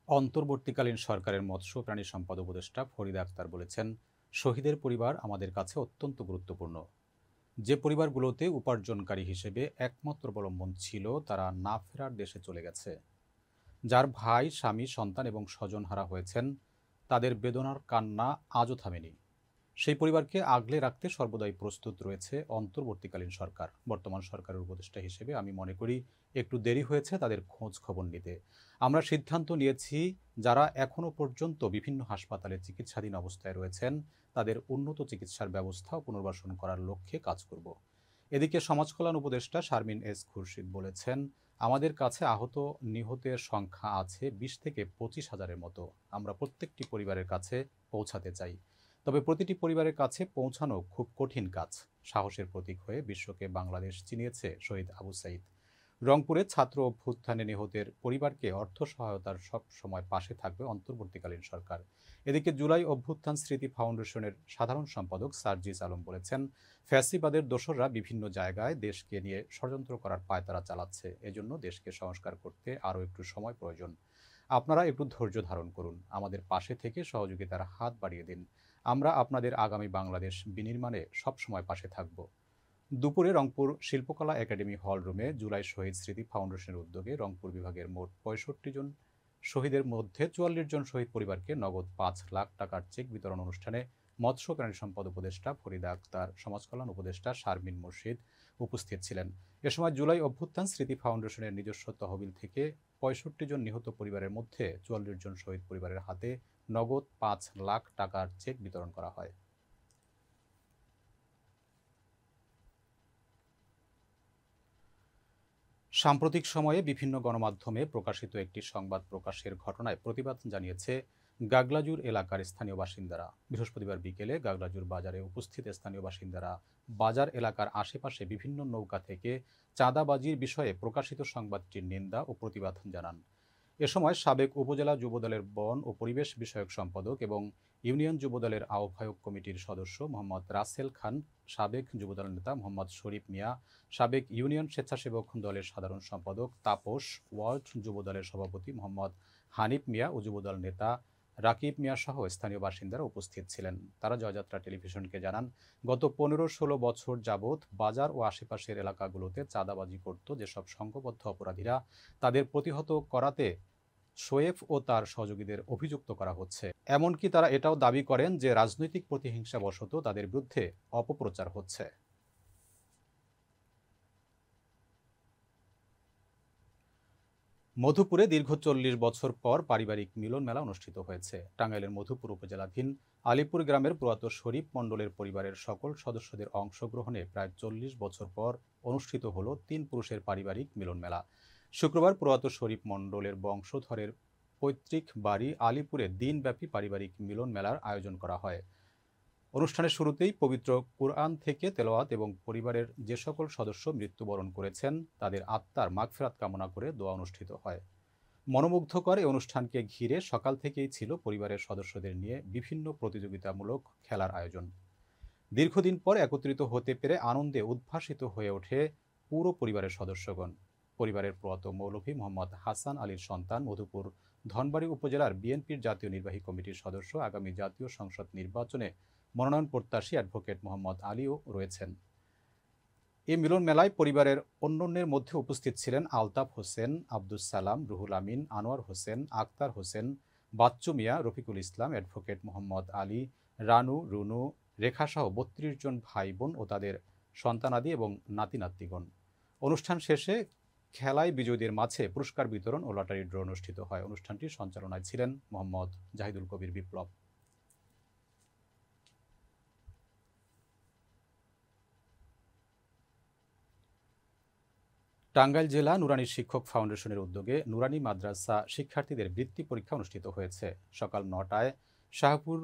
অন্তর্বর্তীকালীন সরকারের মৎস্য ও প্রাণী সম্পদ উপদেষ্টা ফরিদা আক্তার বলেছেন, শহীদের পরিবার আমাদের কাছে অত্যন্ত গুরুত্বপূর্ণ। যে পরিবারগুলোতে উপার্জনকারী হিসেবে একমাত্র অবলম্বন ছিল তারা না ফেরার দেশে চলে গেছে। যার ভাই, স্বামী, সন্তান এবং স্বজনহারা হয়েছেন, তাদের বেদনার কান্না আজও থামেনি। সেই পরিবারকে আগলে রাখতে সর্বদাই প্রস্তুত রয়েছে অন্তর্বর্তীকালীন সরকার। বর্তমান সরকারের উপদেষ্টা হিসেবে আমি মনে করি একটু দেরি হয়েছে তাদের খোঁজ খবর নিতে। আমরা সিদ্ধান্ত নিয়েছি, যারা এখনো পর্যন্ত বিভিন্ন হাসপাতালে চিকিৎসাধীন অবস্থায় রয়েছেন তাদের উন্নত চিকিৎসার ব্যবস্থা ও পুনর্বাসন করার লক্ষ্যে কাজ করব। এদিকে সমাজ কল্যাণ উপদেষ্টা শারমিন এস খুরশিদ বলেছেন, আমাদের কাছে আহত নিহতের সংখ্যা আছে ২০ থেকে ২৫ হাজারের মতো। আমরা প্রত্যেকটি পরিবারের কাছে পৌঁছাতে চাই। তবে প্রতিটি পরিবারের কাছে পৌঁছানো খুব কঠিন কাজ। সাহসের প্রতীক হয়ে বিশ্বকে বাংলাদেশ চিনিয়েছে শহীদ আবু সাইদ। রংপুরে ছাত্র অভ্যুত্থানে নিহতের পরিবারকে অর্থ সহায়তার সব সময় পাশে থাকবে অন্তর্বর্তীকালীন সরকার। এদিকে জুলাই অভ্যুত্থান স্মৃতি ফাউন্ডেশনের সাধারণ সম্পাদক সার্জিস আলম বলেছেন, ফ্যাসিবাদের দোসররা বিভিন্ন জায়গায় দেশকে নিয়ে ষড়যন্ত্র করার পায়তারা চালাচ্ছে। এজন্য দেশকে সংস্কার করতে আরও একটু সময় প্রয়োজন। আপনারা একটু ধৈর্য ধারণ করুন, আমাদের পাশে থেকে সহযোগিতার হাত বাড়িয়ে দিন। আমরা আপনাদের আগামী বাংলাদেশ বিনির্মাণে সবসময় পাশে থাকব। দুপুরে রংপুর শিল্পকলা একাডেমি হল রুমে জুলাই শহীদ স্মৃতি ফাউন্ডেশনের উদ্যোগে রংপুর বিভাগের মোট ৬৫ জন শহীদের মধ্যে ৪৪ জন শহীদ পরিবারকে নগদ ৫ লাখ টাকার চেক বিতরণ অনুষ্ঠানে মৎস্য প্রাণী সম্পদ উপদেষ্টা ফরিদা আক্তার, সমাজ কল্যাণ উপদেষ্টা শারমিন মুর্শিদ উপস্থিত ছিলেন। এ সময় জুলাই অভ্যুত্থান স্মৃতি ফাউন্ডেশনের নিজস্ব তহবিল থেকে ৬৫ জন নিহত পরিবারের মধ্যে ৪৪ জন শহীদ পরিবারের হাতে নগদ ৫ লাখ টাকার চেক বিতরণ করা হয়। সাম্প্রতিক সময়ে বিভিন্ন গণমাধ্যমে প্রকাশিত একটি সংবাদ প্রকাশের ঘটনায় প্রতিবাদ জানিয়েছে গাগলাজুর এলাকার স্থানীয় বাসিন্দারা। বৃহস্পতিবার বিকেলে গাগলাজুর বাজারে উপস্থিত স্থানীয় বাসিন্দারা বাজার এলাকার আশেপাশে বিভিন্ন নৌকা থেকে চাঁদাবাজির বিষয়ে প্রকাশিত সংবাদটির নিন্দা ও প্রতিবাদ জানান। এ সময় সাবেক উপজেলা যুবদলের বন ও পরিবেশ বিষয়ক সম্পাদক এবং ইউনিয়ন যুবদলের আহ্বায়ক কমিটির সদস্য মোহাম্মদ রাসেল খান, সাবেক যুবদল নেতা মোহাম্মদ শরীফ মিয়া, সাবেক ইউনিয়ন স্বেচ্ছাসেবক দলের সাধারণ সম্পাদক তাপস, ওয়ার্ল্ড যুবদলের সভাপতি মোহাম্মদ হানিফ মিয়া ও যুবদল নেতা রাকিব মিয়া সহ স্থানীয় বাসিন্দারা উপস্থিত ছিলেন। তারা জয়যাত্রা টেলিভিশনকে জানান, গত ১৫-১৬ বছর যাবৎ বাজার ও আশেপাশের এলাকাগুলোতে চাঁদাবাজি করত যেসব সংঘবদ্ধ অপরাধীরা, তাদের প্রতিহত করাতে শোয়েফ ও তার সহযোগীদের অভিযুক্ত করা হচ্ছে। এমনকি তারা এটাও দাবি করেন যে রাজনৈতিক প্রতিহিংসাবশত তাদের বিরুদ্ধে অপপ্রচার হচ্ছে। মধুপুরে দীর্ঘ ৪০ বছর পর পারিবারিক মিলন মেলা অনুষ্ঠিত হয়েছে। টাঙ্গাইলের মধুপুর উপজেলাধীন আলীপুর গ্রামের প্রয়াত শরীফ মণ্ডলের পরিবারের সকল সদস্যদের অংশগ্রহণে প্রায় ৪০ বছর পর অনুষ্ঠিত হলো ৩ পুরুষের পারিবারিক মিলন মেলা। শুক্রবার প্রয়াত শরীফ মণ্ডলের বংশধরের পৈতৃক বাড়ি আলীপুরে দিনব্যাপী পারিবারিক মিলন মেলার আয়োজন করা হয়। অনুষ্ঠানের শুরুতেই পবিত্র কুরআন থেকে তেলাওয়াত এবং পরিবারের যে সকল সদস্য মৃত্যুবরণ করেছেন তাদের আত্মার মাগফিরাত কামনা করে দোয়া অনুষ্ঠিত হয়। মনোমুগ্ধকর এই অনুষ্ঠানকে ঘিরে সকাল থেকেই ছিল পরিবারের সদস্যদের নিয়ে বিভিন্ন প্রতিযোগিতামূলক খেলার আয়োজন। দীর্ঘদিন পর একত্রিত হতে পেরে আনন্দে উদ্ভাসিত হয়ে ওঠে পুরো পরিবারের সদস্যগণ। পরিবারের প্রয়াত মৌলভী মোহাম্মদ হাসান আলীর সন্তান মধুপুর ধনবাড়ী উপজেলার বিএনপির জাতীয় নির্বাহী কমিটির সদস্য, আগামী জাতীয় সংসদ নির্বাচনে মনোনয়ন প্রত্যাশী অ্যাডভোকেট মোহাম্মদ আলীও রয়েছেন। এই মিলন মেলায় পরিবারের অন্যান্যের মধ্যে উপস্থিত ছিলেন আলতাফ হোসেন, আব্দুস সালাম, রুহুল আমিন, আনোয়ার হোসেন, আক্তার হোসেন, বাচ্চু মিয়া, রফিকুল ইসলাম, অ্যাডভোকেট মোহাম্মদ আলী, রানু, রুনু, রেখাসহ ৩২ জন ভাই বোন ও তাদের সন্তানাদি এবং নাতি নাতনিগণ। অনুষ্ঠান শেষে খেলায় বিজয়ীদের মাঝে পুরস্কার বিতরণ ও লটারি ড্র অনুষ্ঠিত হয়। অনুষ্ঠানটির সঞ্চালনায় ছিলেন মোহাম্মদ জাহিদুল কবির বিপ্লব। টাঙ্গাইল জেলা নুরানী শিক্ষক ফাউন্ডেশনের উদ্যোগে নুরানী মাদ্রাসা শিক্ষার্থীদের বৃত্তি পরীক্ষা অনুষ্ঠিত হয়েছে। সকাল ৯টায় শাহপুর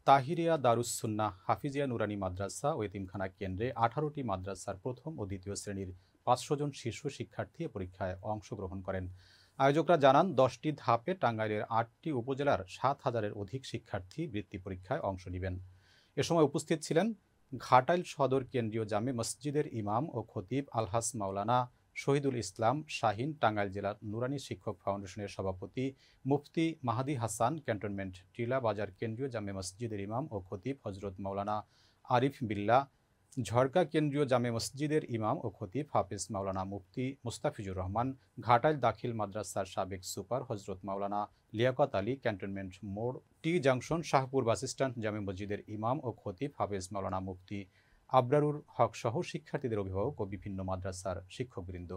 তাহিরিয়া দারুস সুন্নাহ হাফিজিয়া নুরানী মাদ্রাসা ও এতিমখানা কেন্দ্রে ১৮টি মাদ্রাসার প্রথম ও দ্বিতীয় শ্রেণীর ৫০০ জন শিশু শিক্ষার্থী পরীক্ষায় অংশগ্রহণ করেন। আয়োজকরা জানান, ১০টি ধাপে টাঙ্গাইলের ৮টি উপজেলার ৭,০০০-এর অধিক শিক্ষার্থী বৃত্তি পরীক্ষায় অংশ নেবেন। এ সময় উপস্থিত ছিলেন ঘাটাইল সদর কেন্দ্রীয় জামে মসজিদের ইমাম ও খতিব আলহাস মাওলানা শহীদুল ইসলাম শাহীন, টাঙ্গাইল জেলা নুরানী শিক্ষক ফাউন্ডেশনের সভাপতি মুফতি মাহাদি হাসান, ক্যান্টনমেন্ট টিলা বাজার কেন্দ্রীয় জামে মসজিদের ইমাম ও খতিব হজরত মাওলানা আরিফ বিল্লাহ, ঝরকা কেন্দ্রীয় জামে মসজিদের ইমাম ও খতিব হাফেজ মাওলানা মুফতি মুস্তাফিজুর রহমান, ঘাটাইল দাখিল মাদ্রাসার সাবেক সুপার হজরত মাওলানা লিয়াকত আলী, ক্যান্টনমেন্ট মোড় টি জাংশন শাহপুর বাসস্ট্যান্ড জামে মসজিদের ইমাম ও খতিব হাফেজ মাওলানা মুফতি আবরারুল হক সহ শিক্ষার্থীদের অভিভাবক ও বিভিন্ন মাদ্রাসার শিক্ষকবৃন্দ।